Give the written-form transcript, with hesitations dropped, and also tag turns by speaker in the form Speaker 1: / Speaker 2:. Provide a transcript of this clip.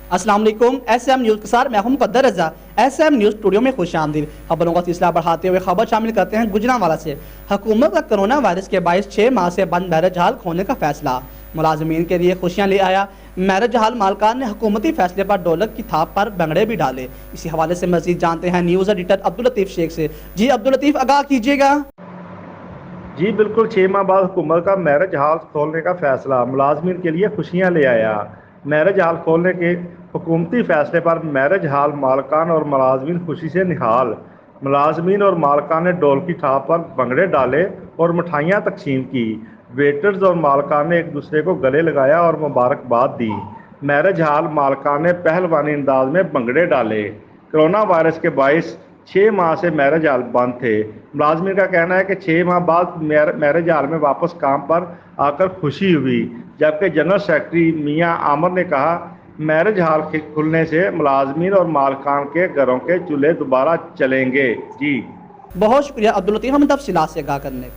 Speaker 1: अस्सलाम वालेकुम। SM news के साथ मैं हूं मुक़द्दर रज़ा। SM न्यूज़ स्टूडियो में खुश आमदीद। खबरों का सिलसिला बढ़ाते हुए खबर शामिल करते हैं गुजरांवाला से। हुकूमत का कोरोना वायरस के बायस 6 माह से बंद मैरिज हॉल खोलने का फैसला मुलाजमीन के लिए खुशियां ले आया। मैरिज हॉल मालकान ने हुकूमती फैसले पर डॉलर की थाप पर भंगड़े भी डाले। इसी हवाले से मजीद जानते हैं न्यूज़ एडिटर अब्दुल लतीफ़ शेख से। जी अब्दुल लतीफ़, आगाह कीजिएगा।
Speaker 2: जी बिल्कुल, 6 माह बाद हुकूमत का मैरिज हॉल खोलने का फैसला मुलाजमीन के लिए खुशियां ले आया। मैरिज हॉल खोलने के हुकूमती फैसले पर मैरिज हॉल मालकान और मुलाजमीन खुशी से निहाल। मुलाजमीन और मालकान ने ढोल की थाप पर भंगड़े डाले और मिठाइयाँ तकसीम की। वेटर्स और मालकान ने एक दूसरे को गले लगाया और मुबारकबाद दी। मैरिज हॉल मालकान ने पहलवानी अंदाज में भंगड़े डाले। कोरोना वायरस के बायस 6 माह से मैरिज हॉल बंद थे। मुलाजमीन का कहना है कि 6 माह बाद मैरिज हॉल में वापस काम पर आकर खुशी हुई। जबकि जनरल सेक्रेटरी मियां आमर ने कहा, मैरिज हॉल खुलने से मुलाजमीन और मालकान के घरों के चूल्हे दोबारा चलेंगे। जी
Speaker 1: बहुत शुक्रिया अब्दुल लतीफ़, हमें तफसीलात से आगाह करने का।